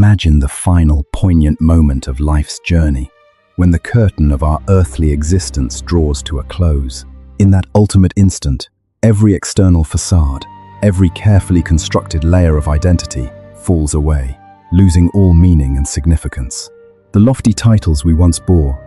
Imagine the final poignant moment of life's journey, when the curtain of our earthly existence draws to a close. In that ultimate instant, every external facade, every carefully constructed layer of identity falls away, losing all meaning and significance. The lofty titles we once bore,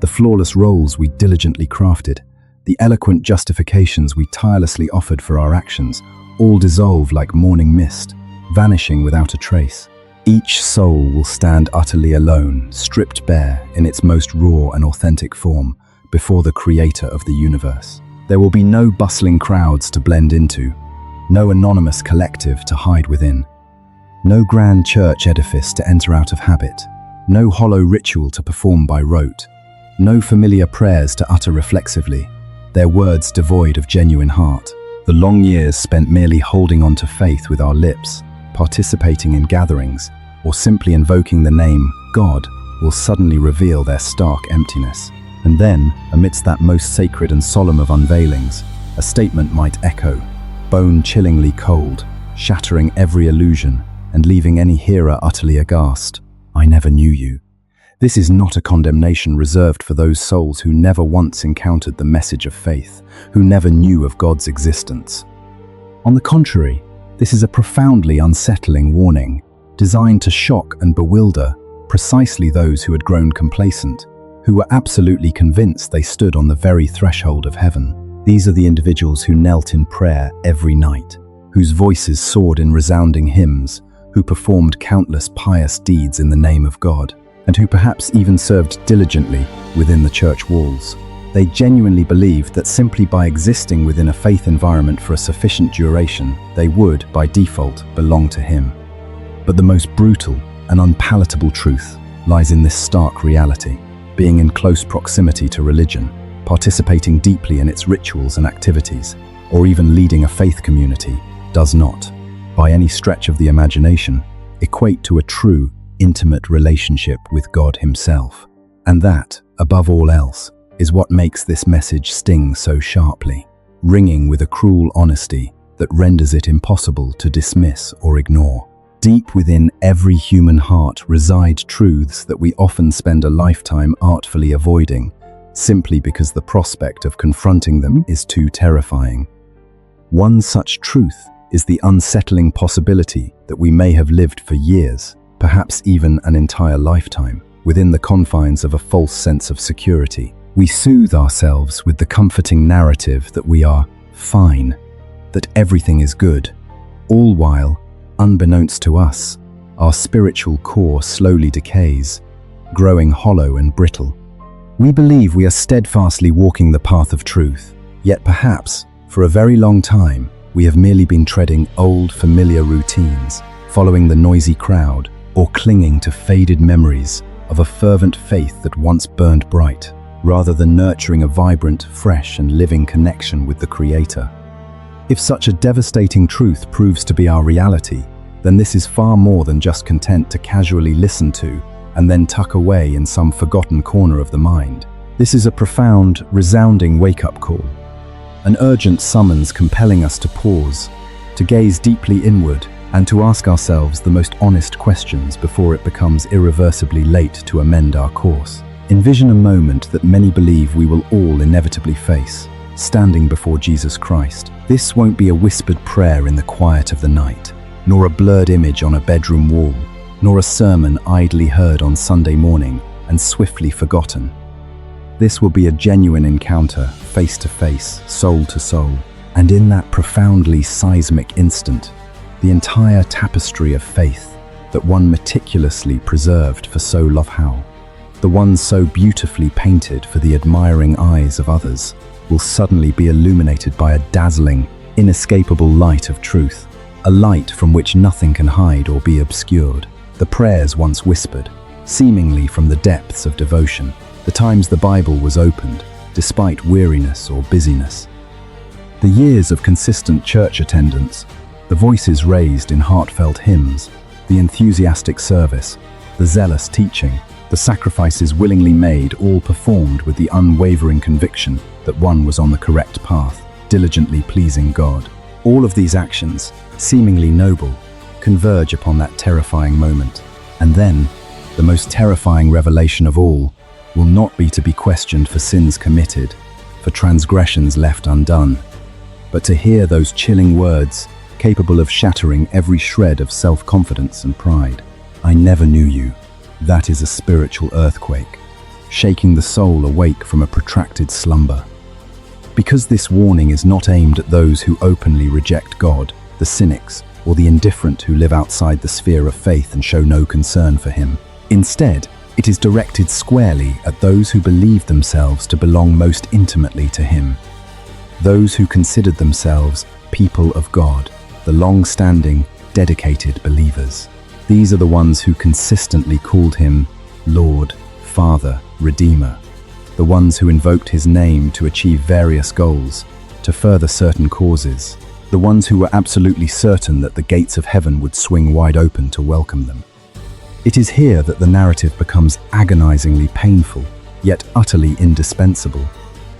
the flawless roles we diligently crafted, the eloquent justifications we tirelessly offered for our actions, all dissolve like morning mist, vanishing without a trace. Each soul will stand utterly alone, stripped bare in its most raw and authentic form, before the Creator of the universe. There will be no bustling crowds to blend into, no anonymous collective to hide within, no grand church edifice to enter out of habit, no hollow ritual to perform by rote, no familiar prayers to utter reflexively, their words devoid of genuine heart. The long years spent merely holding on to faith with our lips, participating in gatherings, or simply invoking the name God will suddenly reveal their stark emptiness. And then, amidst that most sacred and solemn of unveilings, a statement might echo, bone-chillingly cold, shattering every illusion and leaving any hearer utterly aghast. I never knew you. This is not a condemnation reserved for those souls who never once encountered the message of faith, who never knew of God's existence. On the contrary, this is a profoundly unsettling warning, designed to shock and bewilder precisely those who had grown complacent, who were absolutely convinced they stood on the very threshold of heaven. These are the individuals who knelt in prayer every night, whose voices soared in resounding hymns, who performed countless pious deeds in the name of God, and who perhaps even served diligently within the church walls. They genuinely believed that simply by existing within a faith environment for a sufficient duration, they would, by default, belong to Him. But the most brutal and unpalatable truth lies in this stark reality. Being in close proximity to religion, participating deeply in its rituals and activities, or even leading a faith community, does not, by any stretch of the imagination, equate to a true, intimate relationship with God Himself. And that, above all else, is what makes this message sting so sharply, ringing with a cruel honesty that renders it impossible to dismiss or ignore. Deep within every human heart reside truths that we often spend a lifetime artfully avoiding, simply because the prospect of confronting them is too terrifying. One such truth is the unsettling possibility that we may have lived for years, perhaps even an entire lifetime, within the confines of a false sense of security. We soothe ourselves with the comforting narrative that we are fine, that everything is good, all while, unbeknownst to us, our spiritual core slowly decays, growing hollow and brittle. We believe we are steadfastly walking the path of truth, yet perhaps, for a very long time, we have merely been treading old, familiar routines, following the noisy crowd, or clinging to faded memories of a fervent faith that once burned bright, rather than nurturing a vibrant, fresh, and living connection with the Creator. If such a devastating truth proves to be our reality, then this is far more than just content to casually listen to and then tuck away in some forgotten corner of the mind. This is a profound, resounding wake-up call, an urgent summons compelling us to pause, to gaze deeply inward, and to ask ourselves the most honest questions before it becomes irreversibly late to amend our course. Envision a moment that many believe we will all inevitably face, standing before Jesus Christ. This won't be a whispered prayer in the quiet of the night, nor a blurred image on a bedroom wall, nor a sermon idly heard on Sunday morning and swiftly forgotten. This will be a genuine encounter, face to face, soul to soul, and in that profoundly seismic instant, the entire tapestry of faith that one meticulously preserved for so long, the one so beautifully painted for the admiring eyes of others, will suddenly be illuminated by a dazzling, inescapable light of truth, a light from which nothing can hide or be obscured. The prayers once whispered, seemingly from the depths of devotion, the times the Bible was opened, despite weariness or busyness. The years of consistent church attendance, the voices raised in heartfelt hymns, the enthusiastic service, the zealous teaching, the sacrifices willingly made, all performed with the unwavering conviction that one was on the correct path, diligently pleasing God. All of these actions, seemingly noble, converge upon that terrifying moment, And then, the most terrifying revelation of all will not be to be questioned for sins committed, for transgressions left undone, but to hear those chilling words capable of shattering every shred of self-confidence and pride. I never knew you. That is a spiritual earthquake, shaking the soul awake from a protracted slumber. Because this warning is not aimed at those who openly reject God, the cynics, or the indifferent who live outside the sphere of faith and show no concern for Him. Instead, it is directed squarely at those who believe themselves to belong most intimately to Him. Those who considered themselves people of God, the long-standing, dedicated believers. These are the ones who consistently called Him Lord, Father, Redeemer. The ones who invoked His name to achieve various goals, to further certain causes. The ones who were absolutely certain that the gates of heaven would swing wide open to welcome them. It is here that the narrative becomes agonizingly painful, yet utterly indispensable.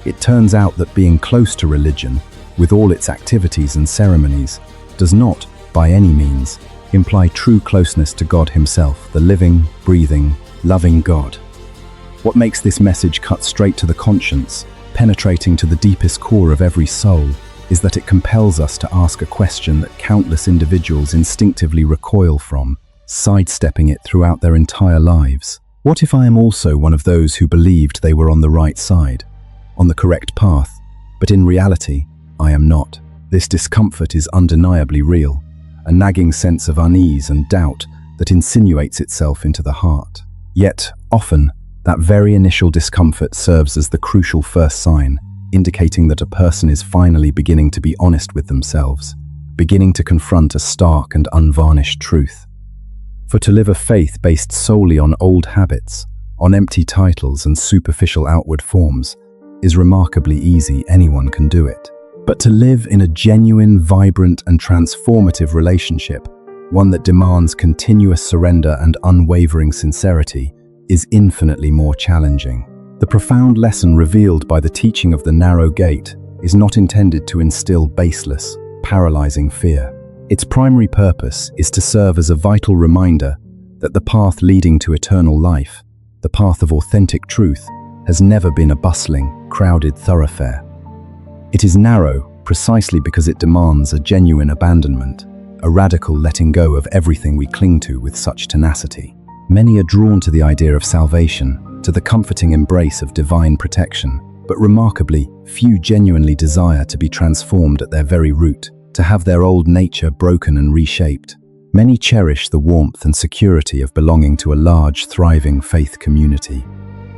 It turns out that being close to religion, with all its activities and ceremonies, does not, by any means, imply true closeness to God Himself, the living, breathing, loving God. What makes this message cut straight to the conscience, penetrating to the deepest core of every soul, is that it compels us to ask a question that countless individuals instinctively recoil from, sidestepping it throughout their entire lives. What if I am also one of those who believed they were on the right side, on the correct path, but in reality, I am not? This discomfort is undeniably real, a nagging sense of unease and doubt that insinuates itself into the heart. Yet, often, that very initial discomfort serves as the crucial first sign, indicating that a person is finally beginning to be honest with themselves, beginning to confront a stark and unvarnished truth. For to live a faith based solely on old habits, on empty titles and superficial outward forms, is remarkably easy. Anyone can do it. But to live in a genuine, vibrant and transformative relationship, one that demands continuous surrender and unwavering sincerity, is infinitely more challenging. The profound lesson revealed by the teaching of the narrow gate is not intended to instill baseless, paralyzing fear. Its primary purpose is to serve as a vital reminder that the path leading to eternal life, the path of authentic truth, has never been a bustling, crowded thoroughfare. It is narrow precisely because it demands a genuine abandonment, a radical letting go of everything we cling to with such tenacity. Many are drawn to the idea of salvation, to the comforting embrace of divine protection, but remarkably, few genuinely desire to be transformed at their very root, to have their old nature broken and reshaped. Many cherish the warmth and security of belonging to a large, thriving faith community,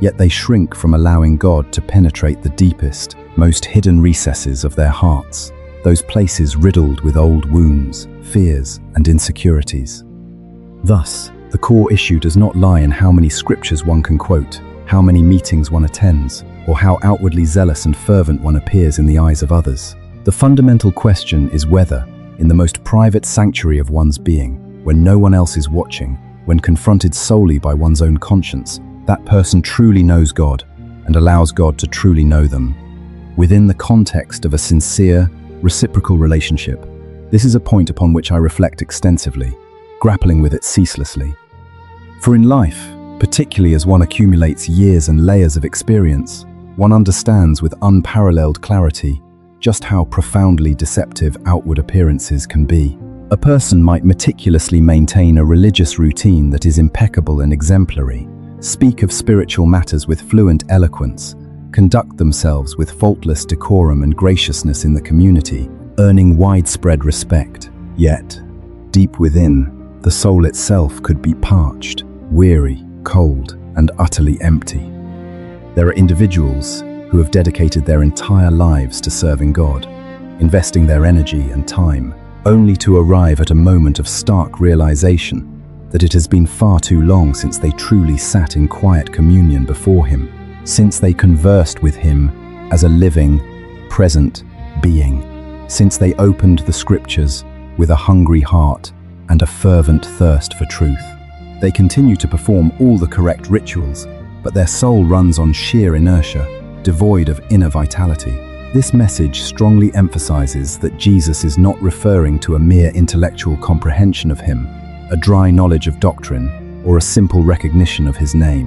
yet they shrink from allowing God to penetrate the deepest, most hidden recesses of their hearts, those places riddled with old wounds, fears, and insecurities. Thus, the core issue does not lie in how many scriptures one can quote, how many meetings one attends, or how outwardly zealous and fervent one appears in the eyes of others. The fundamental question is whether, in the most private sanctuary of one's being, when no one else is watching, when confronted solely by one's own conscience, that person truly knows God and allows God to truly know them. Within the context of a sincere, reciprocal relationship, this is a point upon which I reflect extensively, grappling with it ceaselessly. For in life, particularly as one accumulates years and layers of experience, one understands with unparalleled clarity just how profoundly deceptive outward appearances can be. A person might meticulously maintain a religious routine that is impeccable and exemplary, speak of spiritual matters with fluent eloquence, conduct themselves with faultless decorum and graciousness in the community, earning widespread respect. Yet, deep within, the soul itself could be parched, weary, cold, and utterly empty. There are individuals who have dedicated their entire lives to serving God, investing their energy and time, only to arrive at a moment of stark realization that it has been far too long since they truly sat in quiet communion before Him, since they conversed with Him as a living, present being, since they opened the Scriptures with a hungry heart and a fervent thirst for truth. They continue to perform all the correct rituals, but their soul runs on sheer inertia, devoid of inner vitality. This message strongly emphasizes that Jesus is not referring to a mere intellectual comprehension of Him, a dry knowledge of doctrine, or a simple recognition of his name.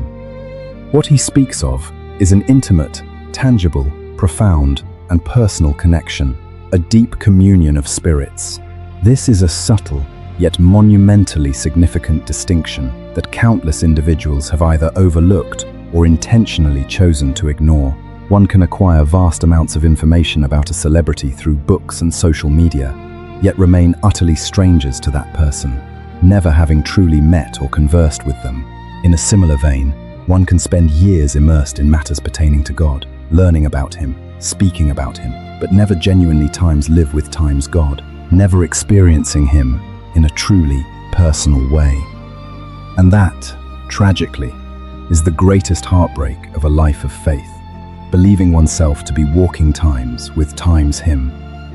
What he speaks of is an intimate, tangible, profound, and personal connection, a deep communion of spirits. This is a subtle, yet monumentally significant distinction that countless individuals have either overlooked or intentionally chosen to ignore. One can acquire vast amounts of information about a celebrity through books and social media, yet remain utterly strangers to that person, never having truly met or conversed with them. In a similar vein, one can spend years immersed in matters pertaining to God, learning about Him, speaking about Him, but never genuinely live with God, never experiencing Him in a truly personal way. And that, tragically, is the greatest heartbreak of a life of faith, believing oneself to be walking times with times Him,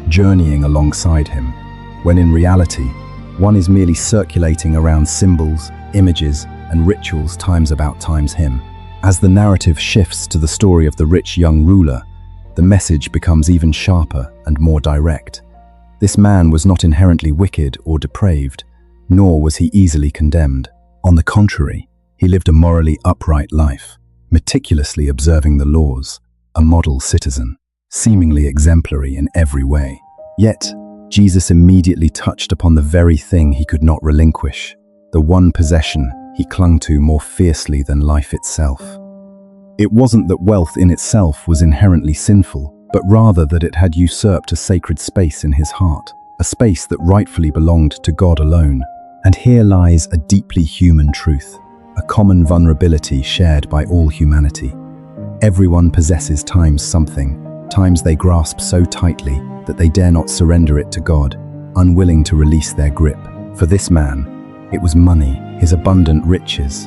journeying alongside Him, when in reality, one is merely circulating around symbols, images, and rituals times about times Him. As the narrative shifts to the story of the rich young ruler, the message becomes even sharper and more direct. This man was not inherently wicked or depraved, nor was he easily condemned. On the contrary, he lived a morally upright life, meticulously observing the laws, a model citizen, seemingly exemplary in every way. Yet, Jesus immediately touched upon the very thing he could not relinquish, the one possession he clung to more fiercely than life itself. It wasn't that wealth in itself was inherently sinful, but rather that it had usurped a sacred space in his heart, a space that rightfully belonged to God alone. And here lies a deeply human truth, a common vulnerability shared by all humanity. Everyone possesses times something, times they grasp so tightly that they dare not surrender it to God, unwilling to release their grip. For this man, it was money, his abundant riches.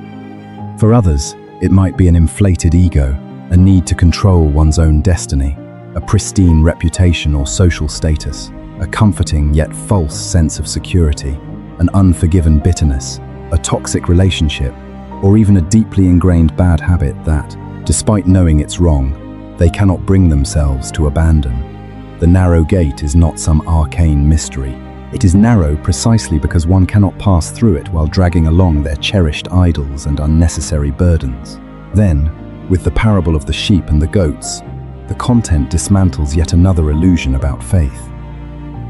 For others, it might be an inflated ego, a need to control one's own destiny, a pristine reputation or social status, a comforting yet false sense of security, an unforgiven bitterness, a toxic relationship, or even a deeply ingrained bad habit that, despite knowing it's wrong, they cannot bring themselves to abandon. The narrow gate is not some arcane mystery. It is narrow precisely because one cannot pass through it while dragging along their cherished idols and unnecessary burdens. Then, with the parable of the sheep and the goats, the content dismantles yet another illusion about faith.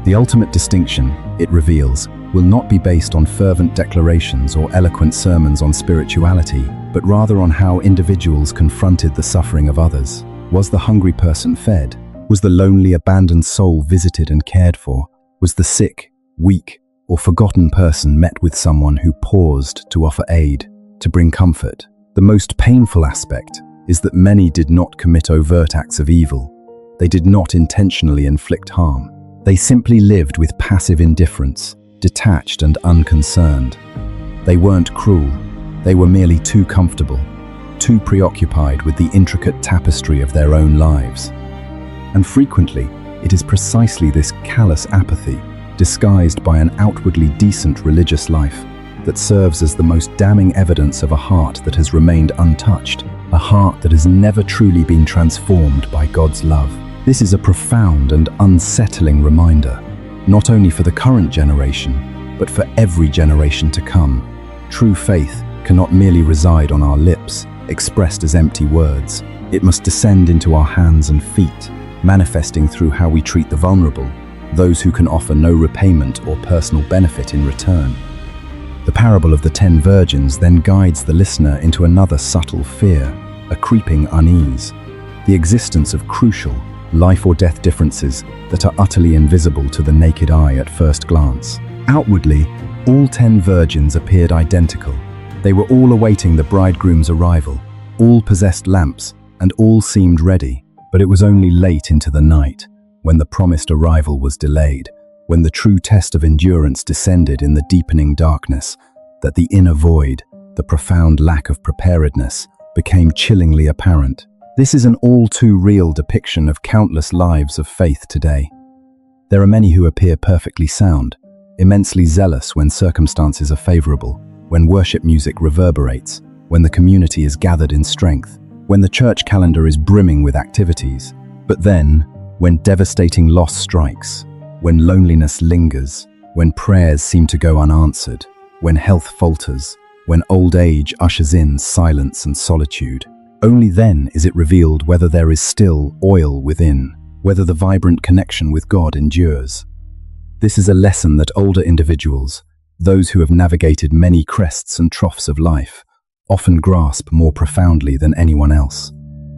The ultimate distinction, it reveals, will not be based on fervent declarations or eloquent sermons on spirituality, but rather on how individuals confronted the suffering of others. Was the hungry person fed? Was the lonely, abandoned soul visited and cared for? Was the sick, weak, or forgotten person met with someone who paused to offer aid, to bring comfort? The most painful aspect is that many did not commit overt acts of evil. They did not intentionally inflict harm. They simply lived with passive indifference, detached and unconcerned. They weren't cruel. They were merely too comfortable, too preoccupied with the intricate tapestry of their own lives. And frequently, it is precisely this callous apathy, disguised by an outwardly decent religious life, that serves as the most damning evidence of a heart that has remained untouched, a heart that has never truly been transformed by God's love. This is a profound and unsettling reminder, not only for the current generation, but for every generation to come. True faith cannot merely reside on our lips, expressed as empty words. It must descend into our hands and feet, manifesting through how we treat the vulnerable, those who can offer no repayment or personal benefit in return. The parable of the 10 virgins then guides the listener into another subtle fear, a creeping unease, the existence of crucial, life or death differences that are utterly invisible to the naked eye at first glance. Outwardly, all 10 virgins appeared identical. They were all awaiting the bridegroom's arrival, all possessed lamps, and all seemed ready. But it was only late into the night, when the promised arrival was delayed, when the true test of endurance descended in the deepening darkness, that the inner void, the profound lack of preparedness, became chillingly apparent. This is an all too real depiction of countless lives of faith today. There are many who appear perfectly sound, immensely zealous when circumstances are favorable, when worship music reverberates, when the community is gathered in strength, when the church calendar is brimming with activities. But then, when devastating loss strikes, when loneliness lingers, when prayers seem to go unanswered, when health falters, when old age ushers in silence and solitude. Only then is it revealed whether there is still oil within, whether the vibrant connection with God endures. This is a lesson that older individuals, those who have navigated many crests and troughs of life, often grasp more profoundly than anyone else.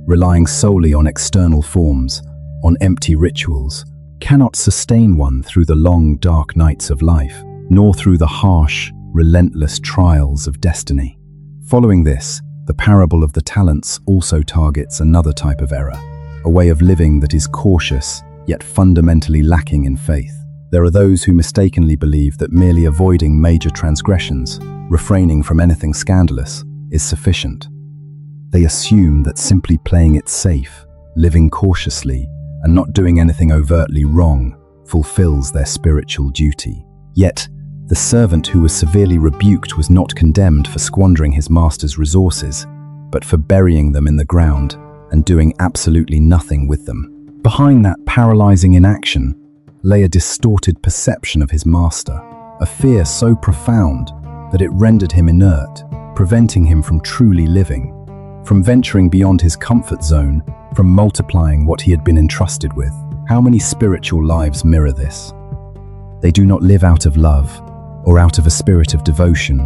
Relying solely on external forms, on empty rituals, cannot sustain one through the long, dark nights of life, nor through the harsh, relentless trials of destiny. Following this, the parable of the talents also targets another type of error, a way of living that is cautious, yet fundamentally lacking in faith. There are those who mistakenly believe that merely avoiding major transgressions, refraining from anything scandalous, is sufficient. They assume that simply playing it safe, living cautiously, and not doing anything overtly wrong fulfills their spiritual duty. Yet, the servant who was severely rebuked was not condemned for squandering his master's resources, but for burying them in the ground and doing absolutely nothing with them. Behind that paralyzing inaction lay a distorted perception of his master, a fear so profound that it rendered him inert, preventing him from truly living, from venturing beyond his comfort zone, from multiplying what he had been entrusted with. How many spiritual lives mirror this? They do not live out of love or out of a spirit of devotion,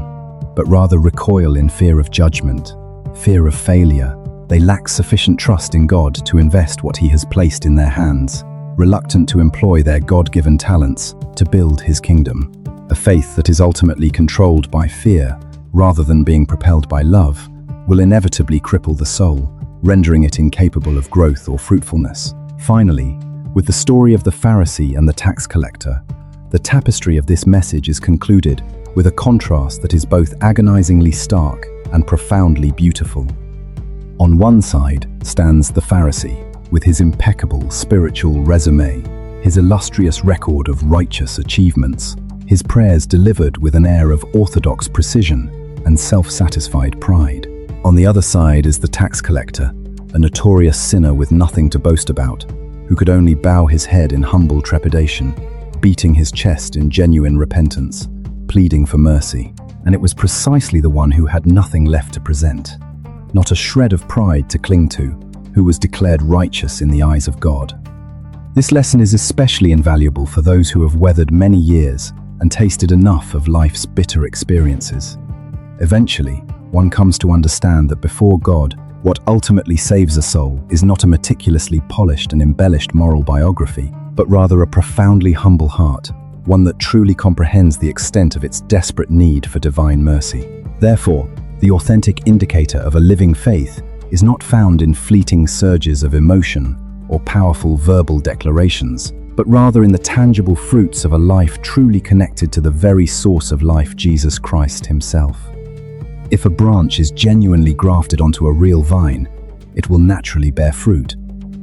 but rather recoil in fear of judgment, fear of failure. They lack sufficient trust in God to invest what He has placed in their hands, reluctant to employ their God-given talents to build His kingdom. A faith that is ultimately controlled by fear rather than being propelled by love will inevitably cripple the soul, rendering it incapable of growth or fruitfulness. Finally, with the story of the Pharisee and the tax collector, the tapestry of this message is concluded with a contrast that is both agonizingly stark and profoundly beautiful. On one side stands the Pharisee, with his impeccable spiritual resume, his illustrious record of righteous achievements, his prayers delivered with an air of orthodox precision and self-satisfied pride. On the other side is the tax collector, a notorious sinner with nothing to boast about, who could only bow his head in humble trepidation, beating his chest in genuine repentance, pleading for mercy. And it was precisely the one who had nothing left to present, not a shred of pride to cling to, who was declared righteous in the eyes of God. This lesson is especially invaluable for those who have weathered many years and tasted enough of life's bitter experiences. Eventually, one comes to understand that before God, what ultimately saves a soul is not a meticulously polished and embellished moral biography, but rather a profoundly humble heart, one that truly comprehends the extent of its desperate need for divine mercy. Therefore, the authentic indicator of a living faith is not found in fleeting surges of emotion or powerful verbal declarations, but rather in the tangible fruits of a life truly connected to the very source of life, Jesus Christ Himself. If a branch is genuinely grafted onto a real vine, it will naturally bear fruit.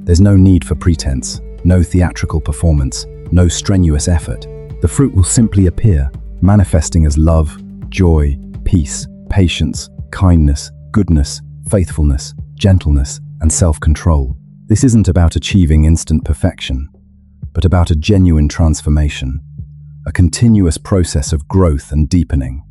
There's no need for pretense, no theatrical performance, no strenuous effort. The fruit will simply appear, manifesting as love, joy, peace, patience, kindness, goodness, faithfulness, gentleness, and self-control. This isn't about achieving instant perfection, but about a genuine transformation, a continuous process of growth and deepening.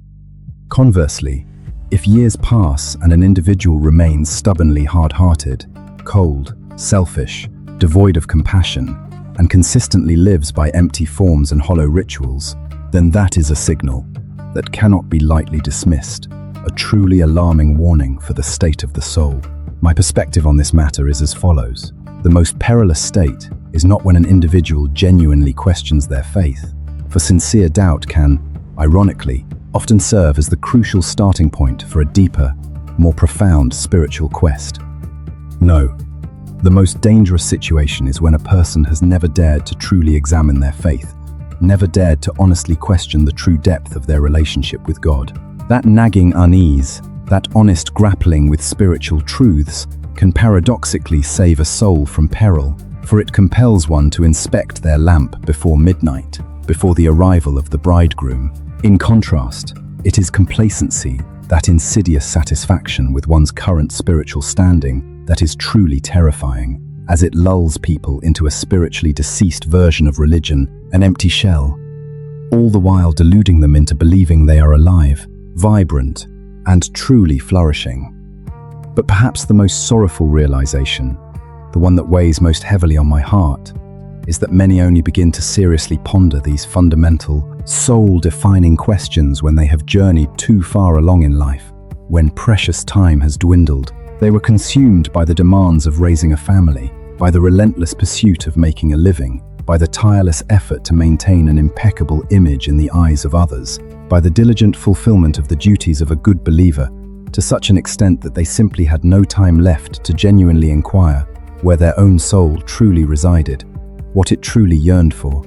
Conversely, if years pass and an individual remains stubbornly hard-hearted, cold, selfish, devoid of compassion, and consistently lives by empty forms and hollow rituals, then that is a signal that cannot be lightly dismissed, a truly alarming warning for the state of the soul. My perspective on this matter is as follows. The most perilous state is not when an individual genuinely questions their faith, for sincere doubt can, ironically, often serve as the crucial starting point for a deeper, more profound spiritual quest. No, the most dangerous situation is when a person has never dared to truly examine their faith, never dared to honestly question the true depth of their relationship with God. That nagging unease, that honest grappling with spiritual truths, can paradoxically save a soul from peril, for it compels one to inspect their lamp before midnight, before the arrival of the bridegroom. In contrast, it is complacency, that insidious satisfaction with one's current spiritual standing, that is truly terrifying, as it lulls people into a spiritually deceased version of religion, an empty shell, all the while deluding them into believing they are alive, vibrant, and truly flourishing. But perhaps the most sorrowful realization, the one that weighs most heavily on my heart, is that many only begin to seriously ponder these fundamental, soul-defining questions when they have journeyed too far along in life, when precious time has dwindled. They were consumed by the demands of raising a family, by the relentless pursuit of making a living, by the tireless effort to maintain an impeccable image in the eyes of others, by the diligent fulfillment of the duties of a good believer, to such an extent that they simply had no time left to genuinely inquire where their own soul truly resided, what it truly yearned for.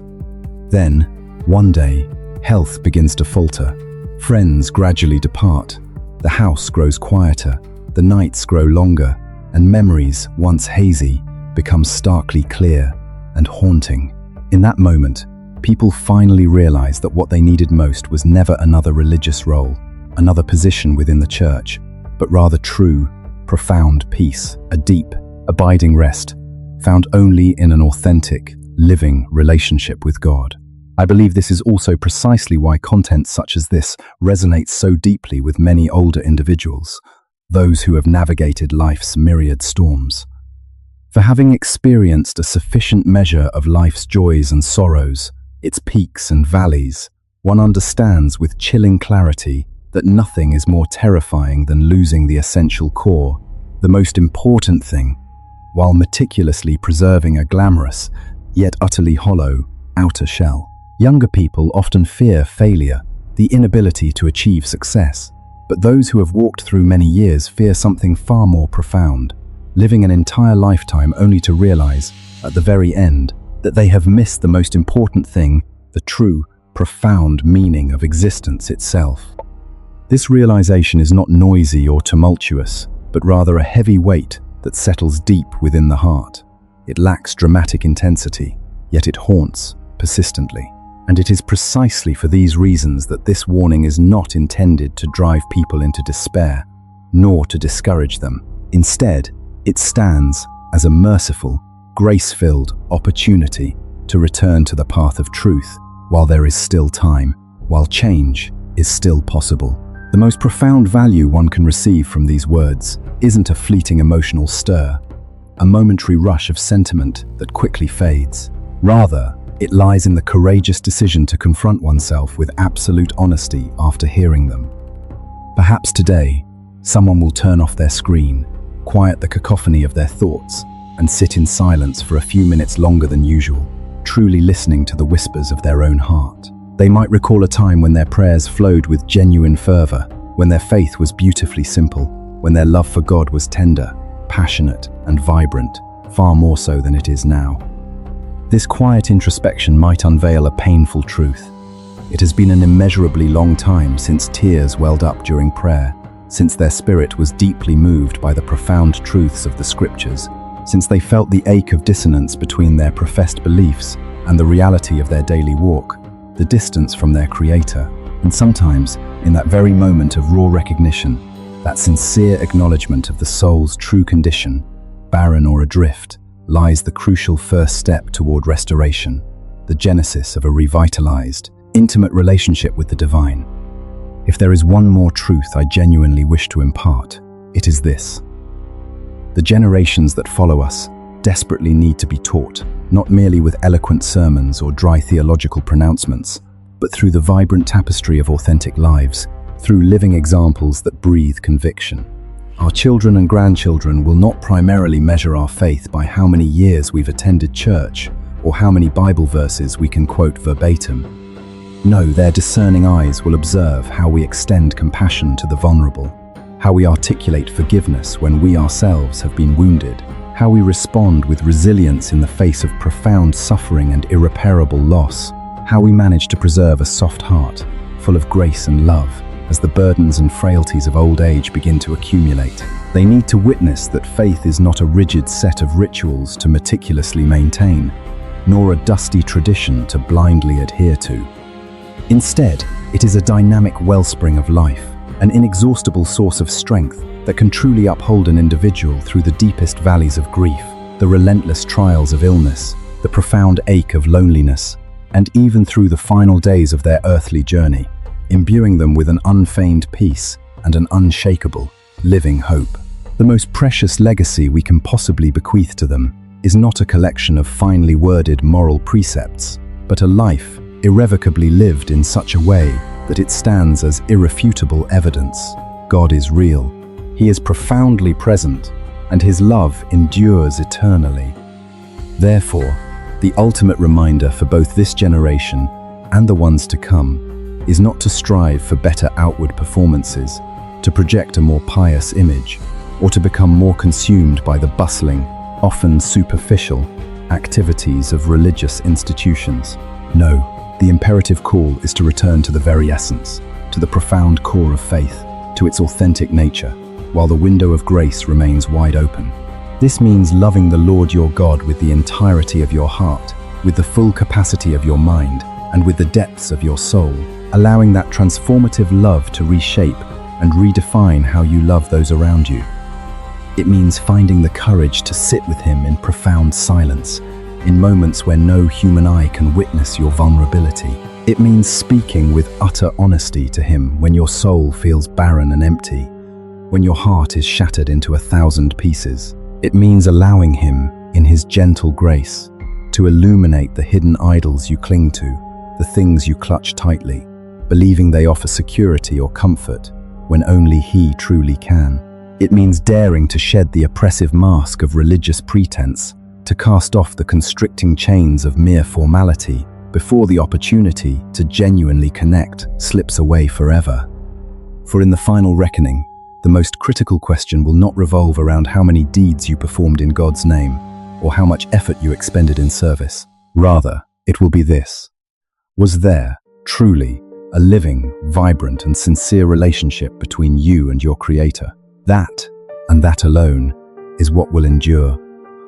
Then, one day, health begins to falter, friends gradually depart, the house grows quieter, the nights grow longer, and memories, once hazy, become starkly clear and haunting. In that moment, people finally realize that what they needed most was never another religious role, another position within the church, but rather true, profound peace, a deep, abiding rest, found only in an authentic, living relationship with God. I believe this is also precisely why content such as this resonates so deeply with many older individuals, those who have navigated life's myriad storms. For having experienced a sufficient measure of life's joys and sorrows, its peaks and valleys, one understands with chilling clarity that nothing is more terrifying than losing the essential core, the most important thing, while meticulously preserving a glamorous, yet utterly hollow, outer shell. Younger people often fear failure, the inability to achieve success, but those who have walked through many years fear something far more profound, living an entire lifetime only to realize, at the very end, that they have missed the most important thing, the true, profound meaning of existence itself. This realization is not noisy or tumultuous, but rather a heavy weight that settles deep within the heart. It lacks dramatic intensity, yet it haunts persistently. And it is precisely for these reasons that this warning is not intended to drive people into despair, nor to discourage them. Instead, it stands as a merciful, grace-filled opportunity to return to the path of truth while there is still time, while change is still possible. The most profound value one can receive from these words isn't a fleeting emotional stir, a momentary rush of sentiment that quickly fades. Rather, it lies in the courageous decision to confront oneself with absolute honesty after hearing them. Perhaps today, someone will turn off their screen, quiet the cacophony of their thoughts, and sit in silence for a few minutes longer than usual, truly listening to the whispers of their own heart. They might recall a time when their prayers flowed with genuine fervor, when their faith was beautifully simple, when their love for God was tender, passionate, and vibrant, far more so than it is now. This quiet introspection might unveil a painful truth. It has been an immeasurably long time since tears welled up during prayer, since their spirit was deeply moved by the profound truths of the scriptures, since they felt the ache of dissonance between their professed beliefs and the reality of their daily walk, the distance from their Creator. And sometimes, in that very moment of raw recognition, that sincere acknowledgement of the soul's true condition, barren or adrift, lies the crucial first step toward restoration, the genesis of a revitalized, intimate relationship with the divine. If there is one more truth I genuinely wish to impart, it is this. The generations that follow us desperately need to be taught, not merely with eloquent sermons or dry theological pronouncements, but through the vibrant tapestry of authentic lives, through living examples that breathe conviction. Our children and grandchildren will not primarily measure our faith by how many years we've attended church or how many Bible verses we can quote verbatim. No, their discerning eyes will observe how we extend compassion to the vulnerable, how we articulate forgiveness when we ourselves have been wounded, how we respond with resilience in the face of profound suffering and irreparable loss, how we manage to preserve a soft heart, full of grace and love, as the burdens and frailties of old age begin to accumulate. They need to witness that faith is not a rigid set of rituals to meticulously maintain, nor a dusty tradition to blindly adhere to. Instead, it is a dynamic wellspring of life, an inexhaustible source of strength that can truly uphold an individual through the deepest valleys of grief, the relentless trials of illness, the profound ache of loneliness, and even through the final days of their earthly journey, imbuing them with an unfeigned peace and an unshakable, living hope. The most precious legacy we can possibly bequeath to them is not a collection of finely worded moral precepts, but a life irrevocably lived in such a way that it stands as irrefutable evidence. God is real. He is profoundly present, and His love endures eternally. Therefore, the ultimate reminder for both this generation and the ones to come is not to strive for better outward performances, to project a more pious image, or to become more consumed by the bustling, often superficial, activities of religious institutions. No, the imperative call is to return to the very essence, to the profound core of faith, to its authentic nature, while the window of grace remains wide open. This means loving the Lord your God with the entirety of your heart, with the full capacity of your mind, and with the depths of your soul, allowing that transformative love to reshape and redefine how you love those around you. It means finding the courage to sit with Him in profound silence, in moments where no human eye can witness your vulnerability. It means speaking with utter honesty to Him when your soul feels barren and empty, when your heart is shattered into 1,000 pieces. It means allowing Him, in His gentle grace, to illuminate the hidden idols you cling to, the things you clutch tightly, believing they offer security or comfort when only He truly can. It means daring to shed the oppressive mask of religious pretense, to cast off the constricting chains of mere formality before the opportunity to genuinely connect slips away forever. For in the final reckoning, the most critical question will not revolve around how many deeds you performed in God's name or how much effort you expended in service. Rather, it will be this: was there, truly, a living, vibrant, and sincere relationship between you and your Creator? That, and that alone, is what will endure,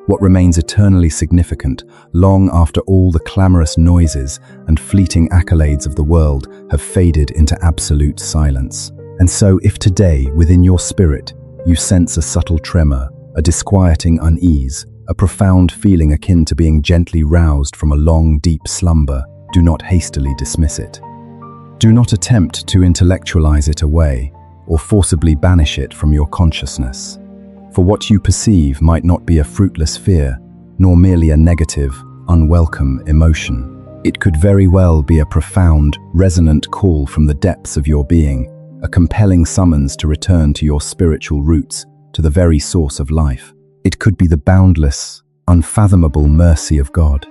what remains eternally significant long after all the clamorous noises and fleeting accolades of the world have faded into absolute silence. And so, if today, within your spirit, you sense a subtle tremor, a disquieting unease, a profound feeling akin to being gently roused from a long, deep slumber, do not hastily dismiss it. Do not attempt to intellectualize it away, or forcibly banish it from your consciousness. For what you perceive might not be a fruitless fear, nor merely a negative, unwelcome emotion. It could very well be a profound, resonant call from the depths of your being, a compelling summons to return to your spiritual roots, to the very source of life. It could be the boundless, unfathomable mercy of God,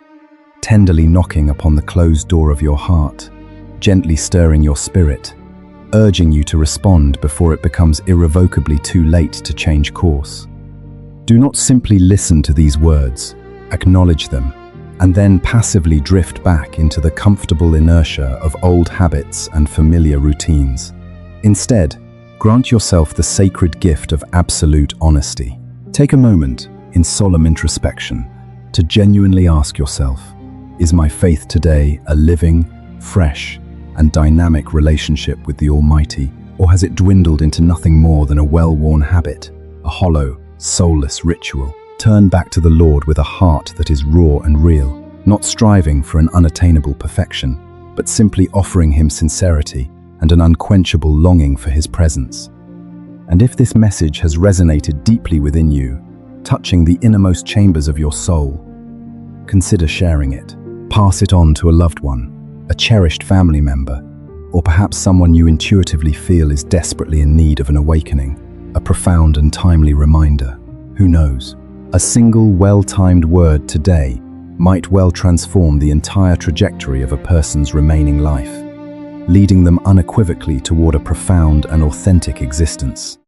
tenderly knocking upon the closed door of your heart, gently stirring your spirit, urging you to respond before it becomes irrevocably too late to change course. Do not simply listen to these words, acknowledge them, and then passively drift back into the comfortable inertia of old habits and familiar routines. Instead, grant yourself the sacred gift of absolute honesty. Take a moment, in solemn introspection, to genuinely ask yourself, is my faith today a living, fresh, and dynamic relationship with the Almighty, or has it dwindled into nothing more than a well-worn habit, a hollow, soulless ritual? Turn back to the Lord with a heart that is raw and real, not striving for an unattainable perfection, but simply offering Him sincerity and an unquenchable longing for His presence. And if this message has resonated deeply within you, touching the innermost chambers of your soul, consider sharing it. Pass it on to a loved one, a cherished family member, or perhaps someone you intuitively feel is desperately in need of an awakening, a profound and timely reminder. Who knows? A single well-timed word today might well transform the entire trajectory of a person's remaining life, leading them unequivocally toward a profound and authentic existence.